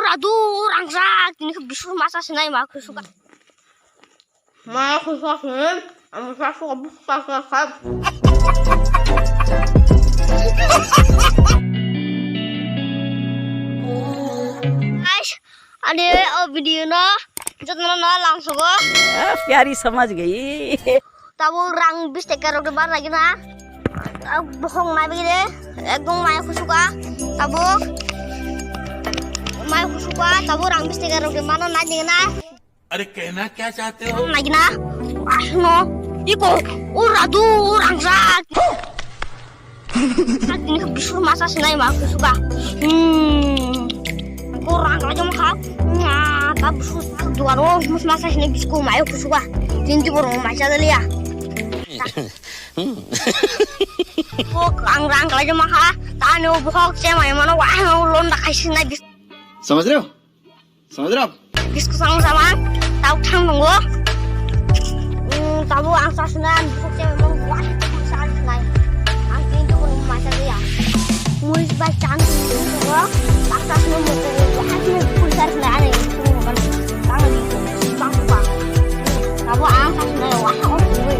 Radu rangsa kini ke bisu masa senai mak suka. Mak suka sih, aku suka buka. Guys, ada video na, जितना ना लांग सको. प्यारी समझ गई. Tabu rang bis teker udah bar lagi na. Bohong na bile, egong mai aku suka. Tabu mai aku suka. Tabu rang bis teker udah mana lagi na. अरे कहना क्या चाहते हो? Lagi na. Asno, iko, radu rangsa. Ini bisu masa senai mak aku suka. Kurang aja mah. Nah, tapi susah dua roh mus masa sini bisku mai aku suka. Tinju burung macam tadi ya. Kok rang aja mah. Tanu buhok saya mai mana wah ulun dah kasih naik bis. समझ रहे हो? समझ रहे हो आप? Bisku sama-sama. Tahu tang nunggu. Tahu angsa senai buhok saya memang wah besar senai. Angin itu burung macam tadi ya. Muis bacaan itu angsa senai mau wah ini besar senai ini. Tangan itu bang. Tahu angsa senai wah orang gue.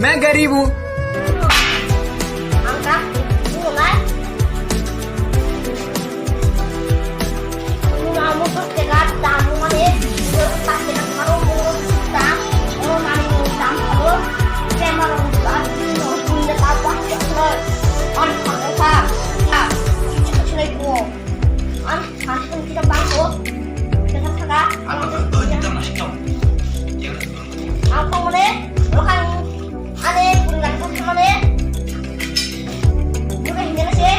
मैं गरीब हूँ. Angka, mulai. Kamu berdekat tamu mana? Berdekat dengan kamu tak? Kamu mana tamu? Kemana tak? Sudah apa? Sudah. Anak apa? Ya, sudah itu. Anak kan kita bangku. Kita sekarang. Apa mana? Bukan. Ada bulan pun mana? Bukan ini sih.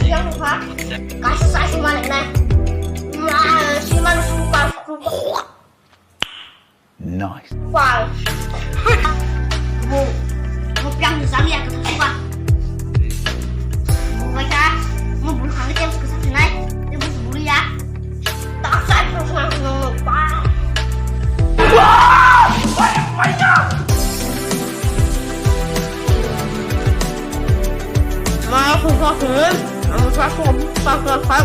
Yang lupa. Kasih saya mana nih? Masih mana suka. Nice. Wow. Mau yang bisa lihat ke suka. Mau baca, mau bulu hangat yang suka naik. Dia bulu ya. Tak saya terus langsung lupa. Mak suka sih, aku suka buka.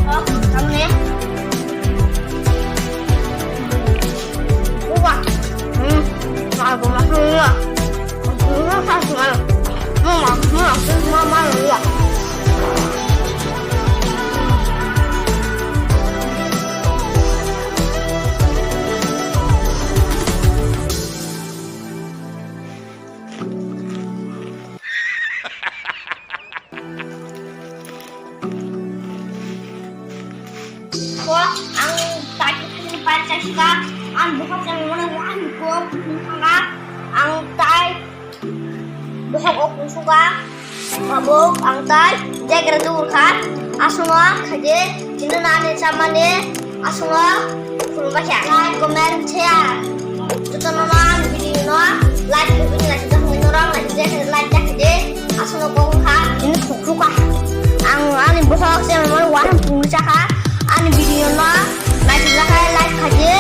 Oh, kamu nih. Wah. Aku masuk ya. Aku masuk ya. Mama ya. Wah, ang tadi kan baca suka, ang bukan yang mana wah gua suka, ang tai bukan aku suka, mabuk ang tai jaga dur kan, asma kaje cina nane sama ne, asma full baca, like comment share, tuh nonton video no, like video like kita orang like kaje, asma kau kan ini suka, ang bukan yang mana wah punya video ना like खाइए.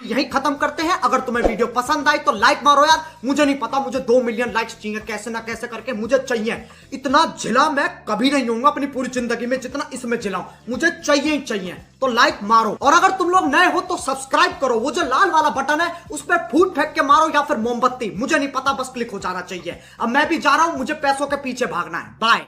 यही खत्म करते हैं. अगर तुम्हें video पसंद आई तो लाइक मारो यार. मुझे नहीं पता, मुझे 2 मिलियन लाइक्स चाहिए. कैसे ना कैसे करके मुझे चाहिए. इतना जिला मैं कभी नहीं होऊंगा अपनी पूरी जिंदगी में जितना इसमें जिलाऊं. मुझे चाहिए ही चाहिए. तो लाइक मारो. और अगर तुम लोग नए हो तो सब्सक्राइब करो. वो जो लाल वाला बटन है उस पर फूट फेंक के मारो या फिर मोमबत्ती, मुझे नहीं पता, बस क्लिक हो जाना चाहिए. अब मैं भी जा रहा हूं, मुझे पैसों के पीछे भागना है. बाय.